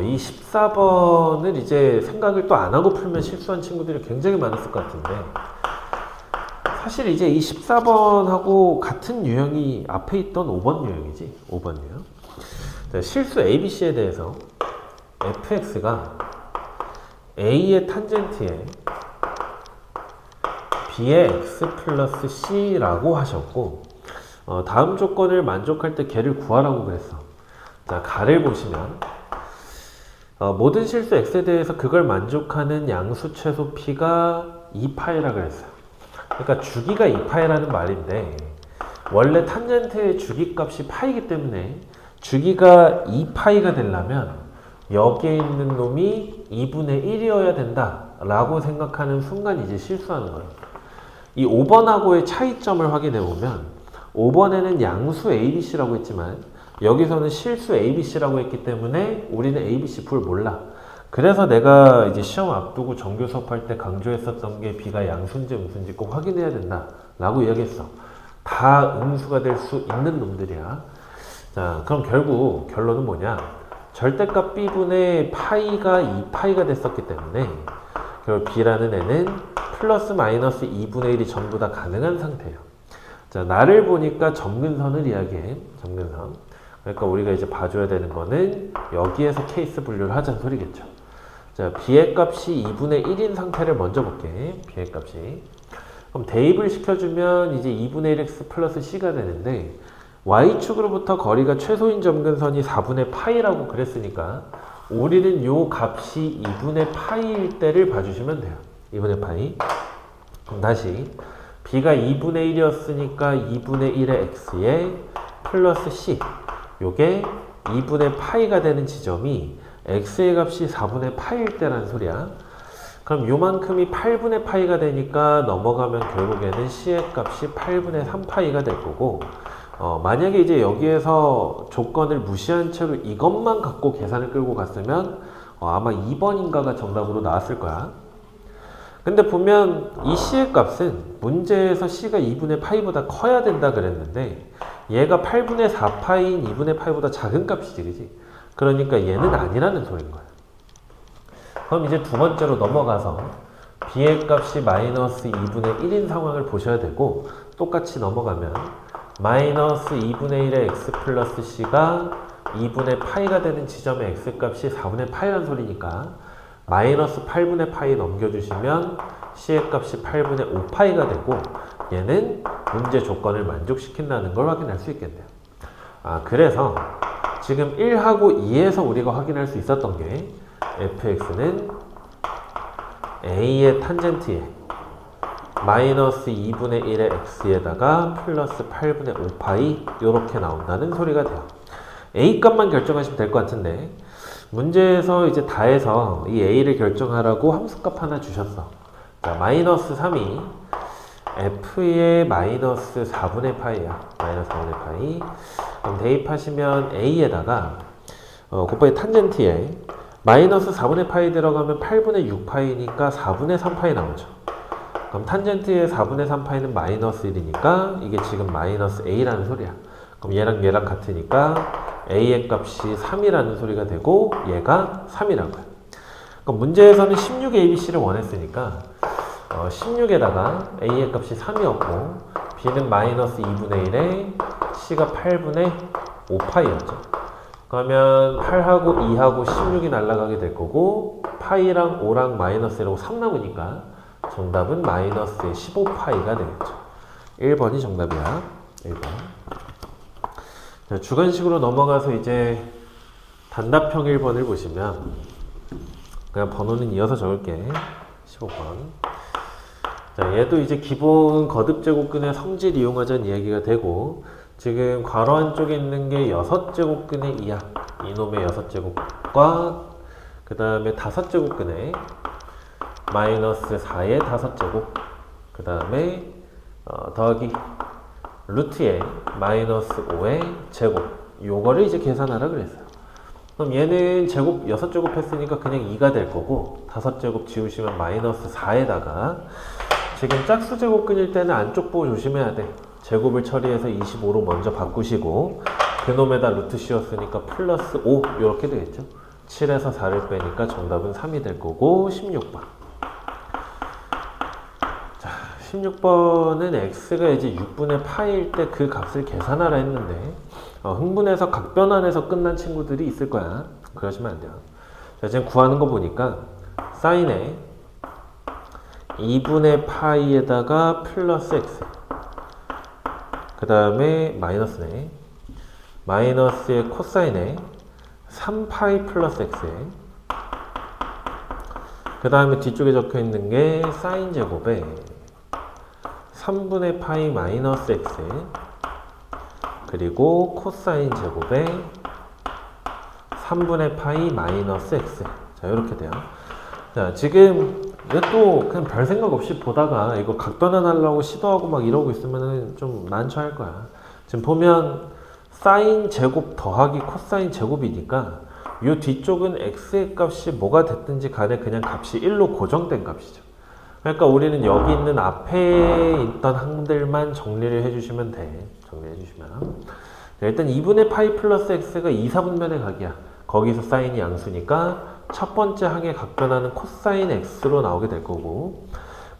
이 14번을 이제 생각을 또 안 하고 풀면 실수한 친구들이 굉장히 많았을 것 같은데 사실 이제 이 14번하고 같은 유형이 앞에 있던 5번 유형이지. 5번 유형. 자, 실수 ABC에 대해서 fx가 a의 탄젠트에 b의 x 플러스 c라고 하셨고 다음 조건을 만족할 때 걔를 구하라고 그랬어. 자, 가를 보시면 모든 실수 x에 대해서 그걸 만족하는 양수 최소 p가 2파이라 그랬어요. 그러니까 주기가 2파이라는 말인데 원래 탄젠트의 주기값이 파이기 때문에 주기가 2파이가 되려면 여기에 있는 놈이 2분의 1이어야 된다 라고 생각하는 순간 이제 실수하는 거예요. 이 5번하고의 차이점을 확인해 보면 5번에는 양수 ABC라고 했지만 여기서는 실수 ABC라고 했기 때문에 우리는 ABC 풀 몰라. 그래서 내가 이제 시험 앞두고 정규 수업할 때 강조했었던 게 B가 양수인지 음수인지 꼭 확인해야 된다 라고 이야기했어. 다 음수가 될 수 있는 놈들이야. 자, 그럼 결국 결론은 뭐냐? 절대값 B분의 파이가 2파이가 됐었기 때문에 결국 B라는 애는 플러스 마이너스 2분의 1이 전부 다 가능한 상태예요. 자, 나를 보니까 점근선을 이야기해. 점근선. 그러니까 우리가 이제 봐줘야 되는 거는 여기에서 케이스 분류를 하자는 소리겠죠. 자, B의 값이 2분의 1인 상태를 먼저 볼게. B의 값이. 그럼 대입을 시켜주면 이제 2분의 1x 플러스 c가 되는데 y축으로부터 거리가 최소인 점근선이 4분의 파이라고 그랬으니까 우리는 요 값이 2분의 파이일 때를 봐주시면 돼요. 2분의 파이. 그럼 다시 b가 2분의 1이었으니까 2분의 1의 x에 플러스 c 요게 2분의 파이가 되는 지점이 x의 값이 4분의 파이일 때라는 소리야. 그럼 요만큼이 8분의 파이가 되니까 넘어가면 결국에는 c의 값이 8분의 3파이가 될 거고 만약에 이제 여기에서 조건을 무시한 채로 이것만 갖고 계산을 끌고 갔으면 아마 2번인가가 정답으로 나왔을 거야. 근데 보면 이 c의 값은 문제에서 c가 2분의 파이보다 커야 된다 그랬는데 얘가 8분의 4파이인 2분의 파이보다 작은 값이지, 그지? 그러니까 얘는 아니라는 소리인 거야. 그럼 이제 두 번째로 넘어가서 b의 값이 마이너스 2분의 1인 상황을 보셔야 되고 똑같이 넘어가면 마이너스 2분의 1의 x 플러스 c가 2분의 파이가 되는 지점의 x값이 4분의 파이라는 소리니까 마이너스 8분의 파이 넘겨주시면 c의 값이 8분의 5파이가 되고 얘는 문제 조건을 만족시킨다는 걸 확인할 수 있겠네요. 그래서 지금 1하고 2에서 우리가 확인할 수 있었던 게 fx는 a의 탄젠트에 마이너스 2분의 1의 x에다가 플러스 8분의 5파이 이렇게 나온다는 소리가 돼요. a 값만 결정하시면 될 것 같은데 문제에서 이제 다해서 이 a를 결정하라고 함수값 하나 주셨어. 자, 마이너스 3이 f의 마이너스 4분의 파이야. 마이너스 4분의 파이. 그럼 대입하시면 a에다가 곱하기 탄젠트에 마이너스 4분의 파이 들어가면 8분의 6파이니까 4분의 3파이 나오죠. 그럼 탄젠트의 4분의 3파이는 마이너스 1이니까 이게 지금 마이너스 a라는 소리야. 그럼 얘랑 같으니까 a의 값이 3이라는 소리가 되고 얘가 3이라고요. 그럼 문제에서는 16abc를 원했으니까 16에다가 a의 값이 3이었고 b는 마이너스 2분의 1에 c가 8분의 5파이였죠. 그러면 8하고 2하고 16이 날아가게 될 거고 파이랑 5랑 마이너스라고 3 남으니까 정답은 마이너스의 15파이가 되겠죠. 1번이 정답이야. 1번. 자, 주관식으로 넘어가서 이제 단답형 1번을 보시면 그냥 번호는 이어서 적을게. 15번. 자, 얘도 이제 기본 거듭제곱근의 성질 이용하자는 이야기가 되고 지금 괄호 안쪽에 있는 게 6제곱근의 2야. 이놈의 6제곱과 그 다음에 5제곱근의 마이너스 4의 5제곱 그 다음에 더하기 루트의 마이너스 5의 제곱 요거를 이제 계산하라 그랬어요. 그럼 얘는 제곱 6제곱 했으니까 그냥 2가 될 거고 5제곱 지우시면 마이너스 4에다가 지금 짝수 제곱근일 때는 안쪽 보고 조심해야 돼. 제곱을 처리해서 25로 먼저 바꾸시고 그놈에다 루트 씌웠으니까 플러스 5 이렇게 되겠죠. 7에서 4를 빼니까 정답은 3이 될 거고 16번. 자, 16번은 x가 이제 6분의 파일 때 그 값을 계산하라 했는데 흥분해서 각변환해서 끝난 친구들이 있을 거야. 그러시면 안 돼요. 자, 지금 구하는 거 보니까 사인에 2분의 파이에다가 플러스 x 그 다음에 마이너스네. 마이너스의 코사인에 3파이 플러스 x에 그 다음에 뒤쪽에 적혀 있는 게 사인 제곱에 3분의 파이 마이너스 x 그리고 코사인 제곱에 3분의 파이 마이너스 x. 자, 이렇게 돼요. 자, 지금 이것도 그냥 별 생각 없이 보다가 이거 각변환 하려고 시도하고 막 이러고 있으면은 좀 난처할 거야. 지금 보면 사인 제곱 더하기 코사인 제곱이니까 이 뒤쪽은 x의 값이 뭐가 됐든지 간에 그냥 값이 1로 고정된 값이죠. 그러니까 우리는 여기 있는 앞에 있던 항들만 정리를 해주시면 돼. 정리해주시면. 일단 2분의 파이 플러스 x가 2, 4분면의 각이야. 거기서 사인이 양수니까 첫 번째 항의 각변하는 코사인 x로 나오게 될 거고,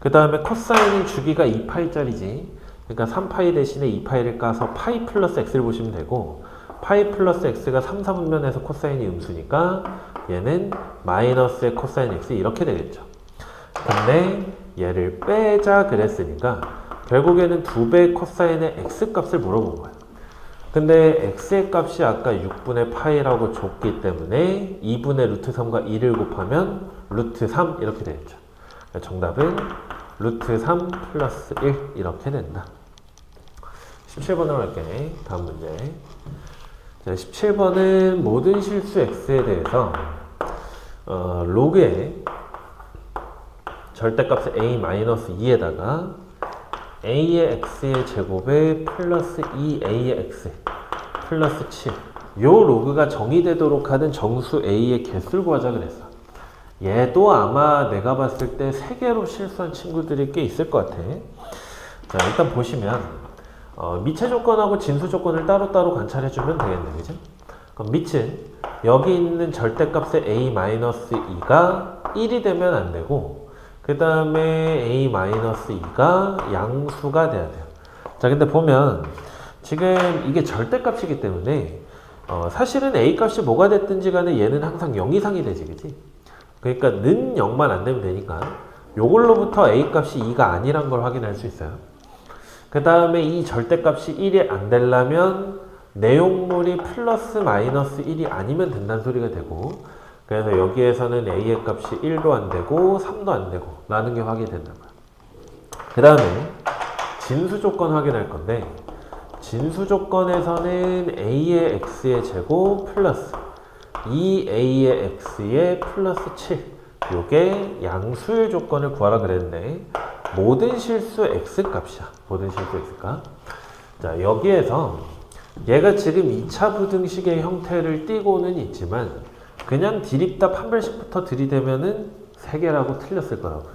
그 다음에 코사인은 주기가 2파이짜리지. 그러니까 3파이 대신에 2파이를 까서 파이 플러스 x를 보시면 되고, 파이 플러스 x가 3, 4분면에서 코사인이 음수니까 얘는 마이너스의 코사인 x 이렇게 되겠죠. 근데 얘를 빼자 그랬으니까 결국에는 2배 코사인의 x 값을 물어본 거야. 근데 x의 값이 아까 6분의 파이라고 줬기 때문에 2분의 루트 3과 2를 곱하면 루트 3 이렇게 되겠죠. 정답은 루트 3 플러스 1 이렇게 된다. 17번으로 할게. 다음 문제. 자, 17번은 모든 실수 x에 대해서 로그의 절대값의 a-2에다가 a의 x의 제곱에 플러스 2a의 x 플러스 7 요 로그가 정의되도록 하는 정수 a의 개수를 구하자 그랬어. 얘도 아마 내가 봤을 때 3개로 실수한 친구들이 꽤 있을 것 같아. 자, 일단 보시면 미체 조건하고 진수 조건을 따로따로 관찰해주면 되겠네, 그죠? 그럼 밑은 여기 있는 절대값의 a-2가 1이 되면 안 되고, 그 다음에 a-2가 양수가 돼야 돼요. 자, 근데 보면 지금 이게 절대값이기 때문에 사실은 a 값이 뭐가 됐든지 간에 얘는 항상 0 이상이 되지, 그치? 그러니까 는 0만 안 되면 되니까 요걸로부터 a 값이 2가 아니란 걸 확인할 수 있어요. 그 다음에 이 절대값이 1이 안 되려면 내용물이 플러스 마이너스 1이 아니면 된다는 소리가 되고, 그래서 여기에서는 a의 값이 1도 안 되고 3도 안 되고 라는 게 확인이 된다는 거야. 그 다음에 진수 조건 확인할 건데, 진수 조건에서는 a의 x의 제곱 플러스 2a의 x의 플러스 7 요게 양수의 조건을 구하라 그랬는데 모든 실수 x 값이야. 모든 실수 x 값. 자, 여기에서 얘가 지금 2차 부등식의 형태를 띠고는 있지만 그냥 디립다 판별식부터 들이대면은 3개라고 틀렸을 거라고요.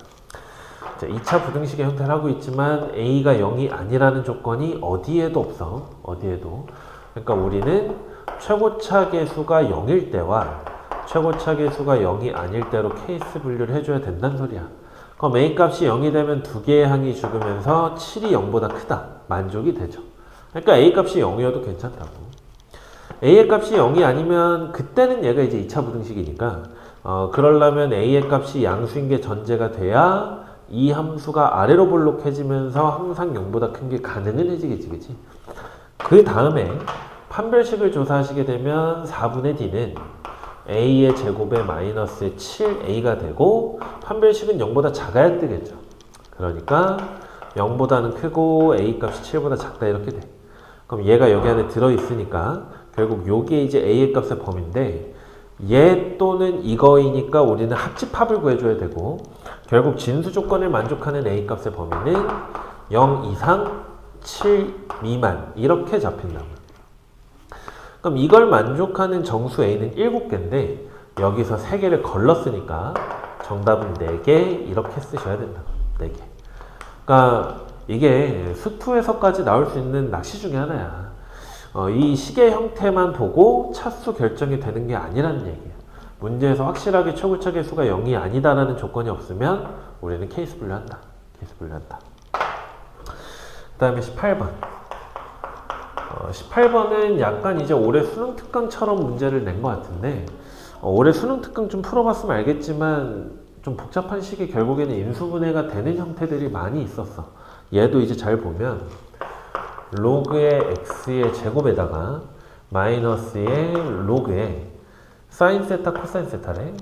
자, 2차 부등식의 형태를 하고 있지만 a가 0이 아니라는 조건이 어디에도 없어. 어디에도. 그러니까 우리는 최고차 계수가 0일 때와 최고차 계수가 0이 아닐 때로 케이스 분류를 해줘야 된다는 소리야. 그럼 a 값이 0이 되면 두 개의 항이 죽으면서 7이 0보다 크다. 만족이 되죠. 그러니까 a 값이 0이어도 괜찮다고. a의 값이 0이 아니면 그때는 얘가 이제 2차 부등식이니까 그러려면 a의 값이 양수인 게 전제가 돼야 이 함수가 아래로 볼록해지면서 항상 0보다 큰 게 가능은 해지겠지, 그치? 그 다음에 판별식을 조사하시게 되면 4분의 d는 a의 제곱에 마이너스 7a가 되고 판별식은 0보다 작아야 뜨겠죠. 그러니까 0보다는 크고 a 값이 7보다 작다 이렇게 돼. 그럼 얘가 여기 안에 들어있으니까 결국 요게 이제 a의 값의 범위인데 얘 또는 이거이니까 우리는 합집합을 구해줘야 되고 결국 진수 조건을 만족하는 a 값의 범위는 0 이상 7 미만 이렇게 잡힌다고요. 그럼 이걸 만족하는 정수 a는 7개인데 여기서 3개를 걸렀으니까 정답은 4개 이렇게 쓰셔야 된다. 4개. 그러니까 이게 수투에서까지 나올 수 있는 낚시 중에 하나야. 이 식의 형태만 보고 차수 결정이 되는 게 아니라는 얘기예요. 문제에서 확실하게 최고차 계수가 0이 아니다라는 조건이 없으면 우리는 케이스 분류한다. 케이스 분류한다. 그 다음에 18번. 18번은 약간 이제 올해 수능 특강처럼 문제를 낸 것 같은데 올해 수능 특강 좀 풀어봤으면 알겠지만 좀 복잡한 식이 결국에는 인수분해가 되는 형태들이 많이 있었어. 얘도 이제 잘 보면 로그의 x의 제곱에다가 마이너스의 로그의 사인 세타 코사인 세타래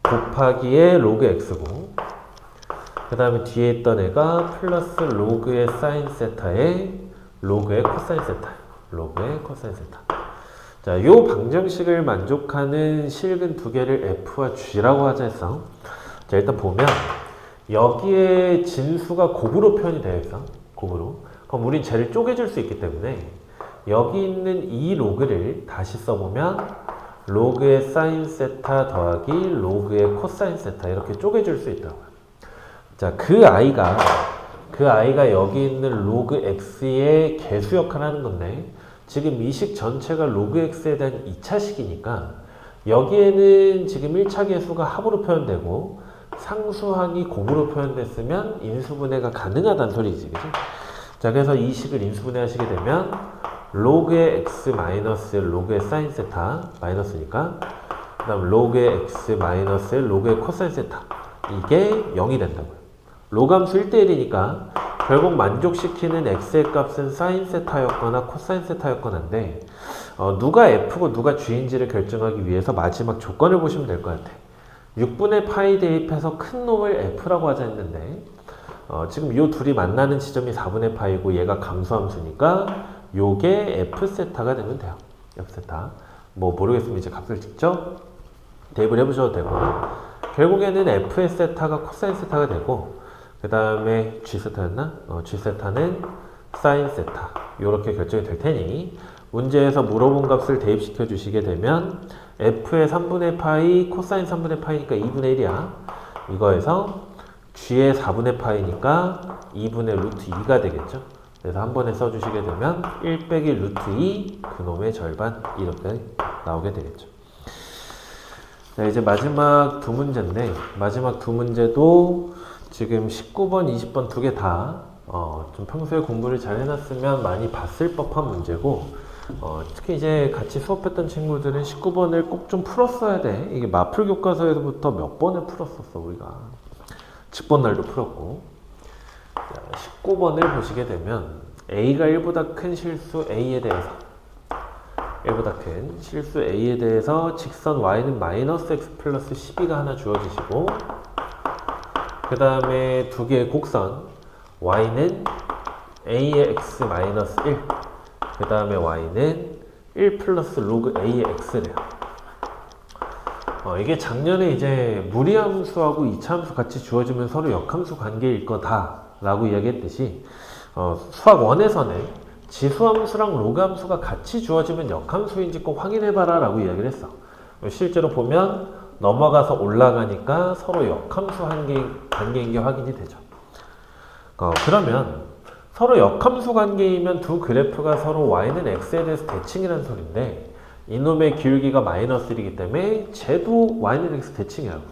곱하기의 로그 x고 그 다음에 뒤에 있던 애가 플러스 로그의 사인 세타에 로그의 코사인 세타 로그의 코사인 세타. 자, 요 방정식을 만족하는 실근 두 개를 F와 G라고 하자 했어. 자, 일단 보면 여기에 진수가 곱으로 표현이 되어 있어. 곱으로. 그럼 우린 쟤를 쪼개줄 수 있기 때문에 여기 있는 이 로그를 다시 써보면 로그의 사인 세타 더하기 로그의 코사인 세타 이렇게 쪼개줄 수 있다고요. 자, 그 아이가 여기 있는 로그 x의 개수 역할을 하는 건데 지금 이 식 전체가 로그 x에 대한 2차식이니까 여기에는 지금 1차 계수가 합으로 표현되고 상수항이 곱으로 표현됐으면 인수분해가 가능하다는 소리지, 그치? 자, 그래서 이 식을 인수분해하시게 되면 로그의 x 마이너스 로그의 사인 세타 마이너스니까 그 다음 로그의 x 마이너스 로그의 코사인 세타 이게 0이 된다고요. 로그 함수 1대1이니까 결국 만족시키는 x의 값은 사인 세타였거나 코사인 세타였거나인데 누가 f고 누가 g인지를 결정하기 위해서 마지막 조건을 보시면 될 것 같아. 6분의 파이 대입해서 큰 놈을 f라고 하자 했는데 지금 요 둘이 만나는 지점이 4분의 파이고 얘가 감소함수니까 요게 f 세타가 되면 돼요. f 세타. 뭐 모르겠으면 이제 값을 직접 대입을 해보셔도 되고 결국에는 f의 세타가 코사인 세타가 되고 그 다음에 g 세타였나? g 세타는 사인 세타 요렇게 결정이 될 테니 문제에서 물어본 값을 대입시켜 주시게 되면 f의 3분의 파이 코사인 3분의 파이니까 2분의 1이야. 이거에서 g의 4분의 파이니까 2분의 루트 2가 되겠죠. 그래서 한 번에 써주시게 되면 1 빼기 루트 2 그놈의 절반 이렇게 나오게 되겠죠. 자, 이제 마지막 두 문제인데 마지막 두 문제도 지금 19번, 20번 두 개 다 좀 평소에 공부를 잘 해놨으면 많이 봤을 법한 문제고 특히 이제 같이 수업했던 친구들은 19번을 꼭 좀 풀었어야 돼. 이게 마풀 교과서에서부터 몇 번을 풀었었어 우리가. 직번날도 풀었고. 자, 19번을 보시게 되면 A가 1보다 큰 실수 A에 대해서 1보다 큰 실수 A에 대해서 직선 Y는 마이너스 X 플러스 12가 하나 주어지시고 그 다음에 두 개의 곡선 Y는 A의 X 마이너스 1 그 다음에 Y는 1 플러스 로그 A의 X래요. 이게 작년에 이제 무리함수하고 이차함수 같이 주어지면 서로 역함수 관계일 거다 라고 이야기했듯이 수학 1에서는 지수함수랑 로그함수가 같이 주어지면 역함수인지 꼭 확인해봐라 라고 이야기를 했어. 실제로 보면 넘어가서 올라가니까 서로 역함수 관계인 게 확인이 되죠. 그러면 서로 역함수 관계이면 두 그래프가 서로 y는 x에 대해서 대칭이라는 소리인데 이놈의 기울기가 마이너스 1이기 때문에 쟤도 y는 x 대칭이라고요.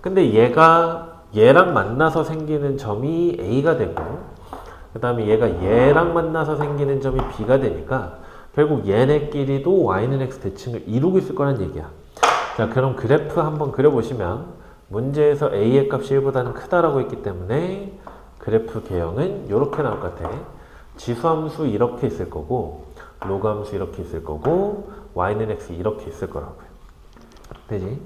근데 얘랑 만나서 생기는 점이 a가 되고 그 다음에 얘랑 만나서 생기는 점이 b가 되니까 결국 얘네끼리도 y는 x 대칭을 이루고 있을 거란 얘기야. 자, 그럼 그래프 한번 그려보시면 문제에서 a의 값이 1보다는 크다라고 했기 때문에 그래프 개형은 이렇게 나올 것 같아. 지수함수 이렇게 있을 거고 로그함수 이렇게 있을 거고 y는 x 이렇게 있을 거라고요. 되지?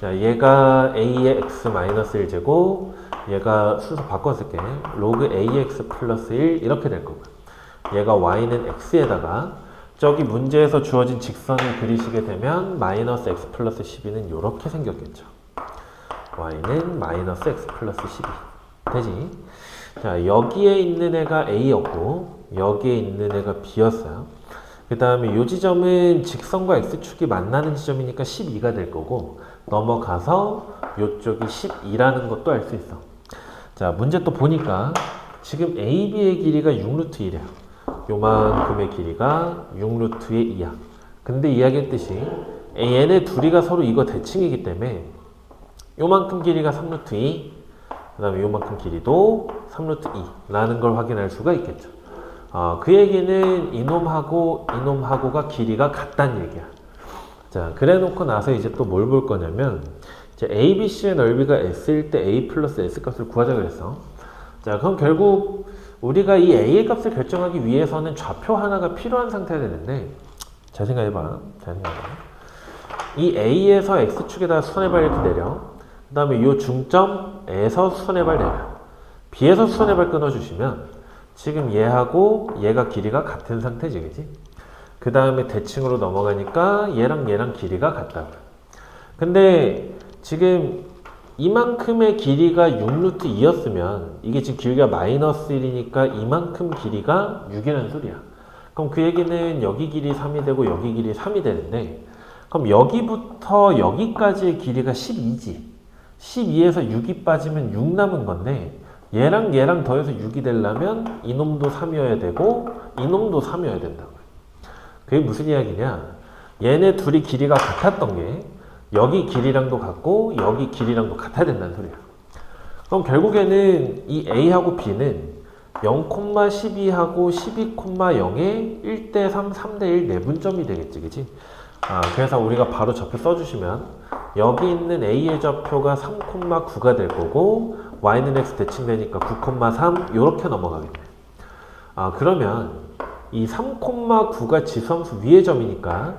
자, 얘가 a의 x 마이너스 1제곱 얘가 순서 바꿔쓸게. 로그 ax 플러스 1 이렇게 될 거고요. 얘가 y는 x에다가 저기 문제에서 주어진 직선을 그리시게 되면 마이너스 x 플러스 12는 이렇게 생겼겠죠. y는 마이너스 x 플러스 12 되지? 자, 여기에 있는 애가 a였고 여기에 있는 애가 b였어요. 그 다음에 이 지점은 직선과 x축이 만나는 지점이니까 12가 될 거고 넘어가서 이쪽이 12라는 것도 알 수 있어. 자, 문제 또 보니까 지금 AB의 길이가 6루트 1이야. 요만큼의 길이가 6루트의 2야. 근데 이야기했듯이 얘네 둘이가 서로 이거 대칭이기 때문에 요만큼 길이가 3루트 2, 그 다음에 요만큼 길이도 3루트 2라는 걸 확인할 수가 있겠죠. 그 얘기는 이놈하고가 길이가 같다는 얘기야. 자, 그래 놓고 나서 이제 또 뭘 볼 거냐면 이제 ABC의 넓이가 S일 때 A 플러스 S 값을 구하자 그랬어. 자, 그럼 결국 우리가 이 A의 값을 결정하기 위해서는 좌표 하나가 필요한 상태가 되는데 잘 생각해봐. 이 A에서 X축에다가 수선의 발 이렇게 내려. 그 다음에 이 중점에서 수선의 발 내려. B에서 수선의 발 끊어주시면 지금 얘하고 얘가 길이가 같은 상태지, 그지? 그 다음에 대칭으로 넘어가니까 얘랑 길이가 같다고. 근데 지금 이만큼의 길이가 6루트 2였으면 이게 지금 길이가 마이너스 1이니까 이만큼 길이가 6이라는 소리야. 그럼 그 얘기는 여기 길이 3이 되고 여기 길이 3이 되는데, 그럼 여기부터 여기까지의 길이가 12지. 12에서 6이 빠지면 6 남은 건데, 얘랑 더해서 6이 되려면 이놈도 3이어야 되고 이놈도 3이어야 된다고요. 그게 무슨 이야기냐? 얘네 둘이 길이가 같았던 게 여기 길이랑도 같고 여기 길이랑도 같아야 된다는 소리야. 그럼 결국에는 이 A하고 B는 0,12하고 12,0의 1대3, 3대1 내분점이 되겠지, 그치? 그래서 우리가 바로 좌표 써주시면 여기 있는 A의 좌표가 3,9가 될 거고 Y는 X 대칭되니까 9,3 이렇게 넘어가겠네. 그러면 이 3,9가 지수함수 위의 점이니까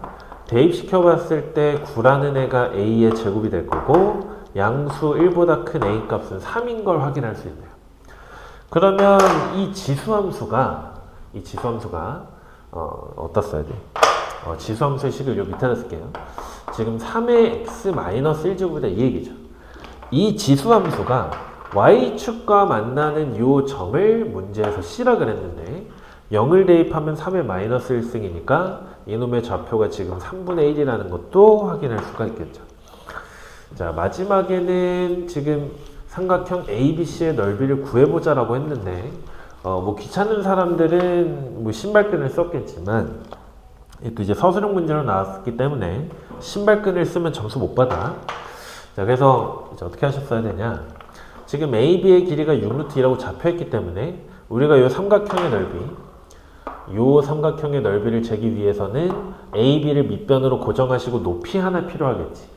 대입시켜 봤을 때 9라는 애가 A의 제곱이 될 거고 양수 1보다 큰 A 값은 3인 걸 확인할 수 있네요. 그러면 이 지수함수가 어디다 써야 돼? 지수함수의 식을 여기 밑에다 쓸게요. 지금 3의 x-1제곱이다 이 얘기죠. 이 지수함수가 y축과 만나는 요 점을 문제에서 C라 그랬는데 0을 대입하면 3의 마이너스 1승이니까 이놈의 좌표가 지금 3분의 1이라는 것도 확인할 수가 있겠죠. 자, 마지막에는 지금 삼각형 ABC의 넓이를 구해보자라고 했는데 뭐 귀찮은 사람들은 뭐 신발끈을 썼겠지만 또 이제 서술형 문제로 나왔기 때문에 신발끈을 쓰면 점수 못 받아. 자, 그래서 이제 어떻게 하셨어야 되냐? 지금 AB의 길이가 6루트 2라고 잡혀있기 때문에 우리가 이 삼각형의 넓이를 재기 위해서는 AB를 밑변으로 고정하시고 높이 하나 필요하겠지.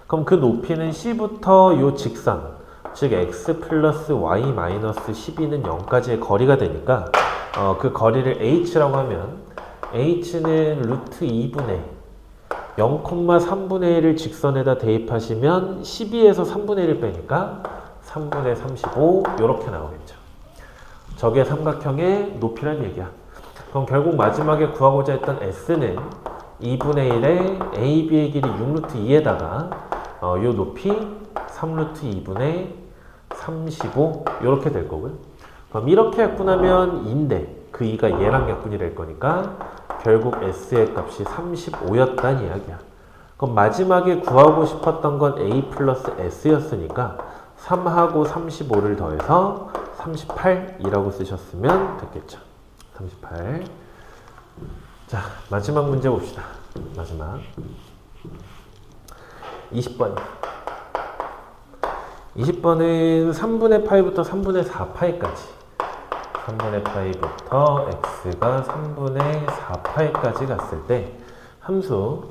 그럼 그 높이는 C부터 요 직선, 즉 x 플러스 y 마이너스 12는 0까지의 거리가 되니까 그 거리를 h라고 하면 h는 루트 2분의 0,3분의 1을 직선에다 대입하시면 12에서 3분의 1을 빼니까 3분의 35 이렇게 나오겠죠. 저게 삼각형의 높이란 얘기야. 그럼 결국 마지막에 구하고자 했던 s는 2분의 1에 AB의 길이 6루트 2에다가 요 높이 3루트 2분의 35 이렇게 될 거고요. 그럼 이렇게 약분하면 2인데 그 2가 얘랑 약분이 될 거니까 결국 s의 값이 35였단 이야기야. 그럼 마지막에 구하고 싶었던 건 a 플러스 s였으니까 3하고 35를 더해서 38이라고 쓰셨으면 됐겠죠. 38. 자, 마지막 문제 봅시다. 마지막 20번. 20번은 3분의 파이부터 3분의 4파이까지 3분의 파이부터 x가 3분의 4파이까지 갔을 때 함수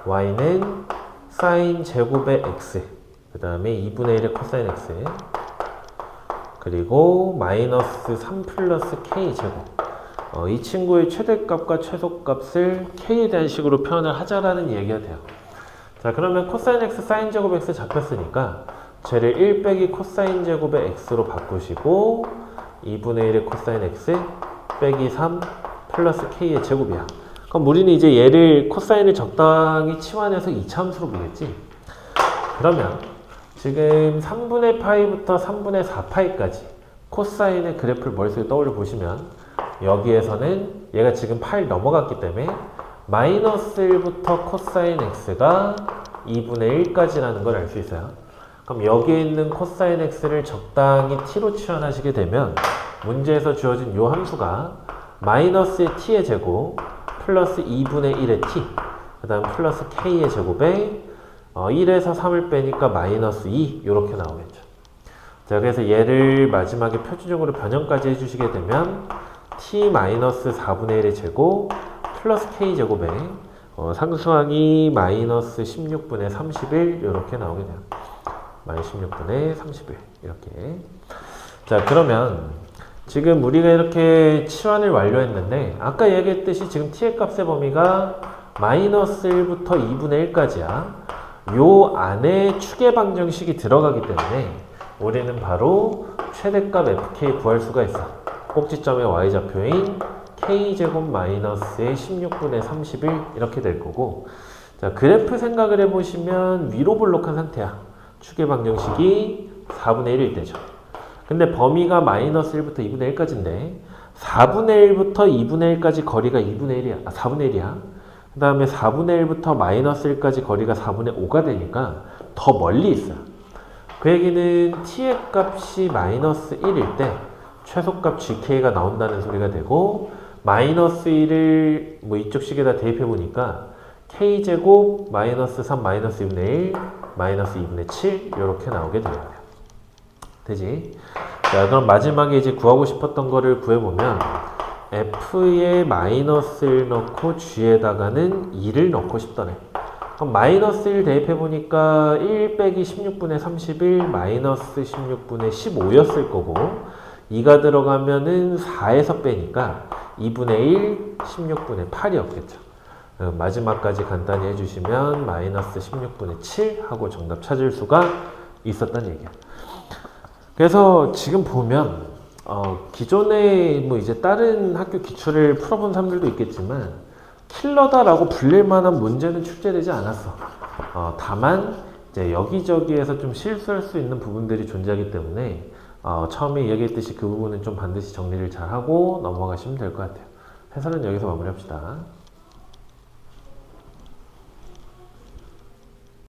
y는 사인 제곱의 x 그 다음에 2분의 1의 코사인 x 그리고 마이너스 3 플러스 k 제곱 이 친구의 최대값과 최소값을 k에 대한 식으로 표현을 하자라는 얘기가 돼요. 자, 그러면 코사인 x 사인 제곱 x 잡혔으니까 쟤를 1 빼기 코사인 제곱의 x로 바꾸시고 2분의 1의 코사인 x 빼기 3 플러스 k의 제곱이야. 그럼 우리는 이제 얘를 코사인을 적당히 치환해서 2차 함수로 보겠지. 그러면 지금 3분의 파이부터 3분의 4파이까지 코사인의 그래프를 머릿속에 떠올려 보시면 여기에서는 얘가 지금 파이를 넘어갔기 때문에 마이너스 1부터 코사인 x가 2분의 1까지라는 걸 알 수 있어요. 그럼 여기에 있는 코사인 x를 적당히 t로 치환하시게 되면 문제에서 주어진 이 함수가 마이너스의 t의 제곱 플러스 2분의 1의 t 그 다음 플러스 k의 제곱에 1에서 3을 빼니까 마이너스 2 이렇게 나오겠죠. 자, 그래서 얘를 마지막에 표준형으로 변형까지 해주시게 되면 t 마이너스 4분의 1의 제곱 플러스 k 제곱에 상수항이 마이너스 16분의 31 이렇게 나오게 돼요. 마이너스 16분의 31 이렇게. 자, 그러면 지금 우리가 이렇게 치환을 완료했는데 아까 얘기했듯이 지금 t의 값의 범위가 마이너스 1부터 2분의 1까지야. 요 안에 추계 방정식이 들어가기 때문에 우리는 바로 최대값 fk 구할 수가 있어. 꼭지점의 y좌표인 k제곱 마이너스의 16분의 31 이렇게 될 거고, 자, 그래프 생각을 해보시면 위로 볼록한 상태야. 축의 방정식이 4분의 1일 때죠. 근데 범위가 마이너스 1부터 2분의 1까지인데 4분의 1부터 2분의 1까지 거리가 2분의 1이야. 4분의 1이야. 그 다음에 4분의 1부터 마이너스 1까지 거리가 4분의 5가 되니까 더 멀리 있어요. 그 얘기는 t의 값이 마이너스 1일 때 최소값 gk가 나온다는 소리가 되고, 마이너스 1을 뭐 이쪽 식에다 대입해 보니까 k제곱 마이너스 3 마이너스 2분의 1 마이너스 2분의 7 이렇게 나오게 되겠네요. 되지? 자, 그럼 마지막에 이제 구하고 싶었던 거를 구해보면 f에 마이너스를 넣고 g에다가는 2를 넣고 싶더네. 그럼 마이너스 1 대입해보니까 1 빼기 16분의 31 마이너스 16분의 15였을 거고, 2가 들어가면은 4에서 빼니까 2분의 1 16분의 8이었겠죠. 마지막까지 간단히 해주시면 마이너스 16분의 7 하고 정답 찾을 수가 있었다는 얘기야. 그래서 지금 보면 기존에 뭐 이제 다른 학교 기출을 풀어본 사람들도 있겠지만 킬러다라고 불릴 만한 문제는 출제되지 않았어. 다만 이제 여기저기에서 좀 실수할 수 있는 부분들이 존재하기 때문에 처음에 이야기했듯이 그 부분은 좀 반드시 정리를 잘 하고 넘어가시면 될 것 같아요. 해설은 여기서 마무리합시다.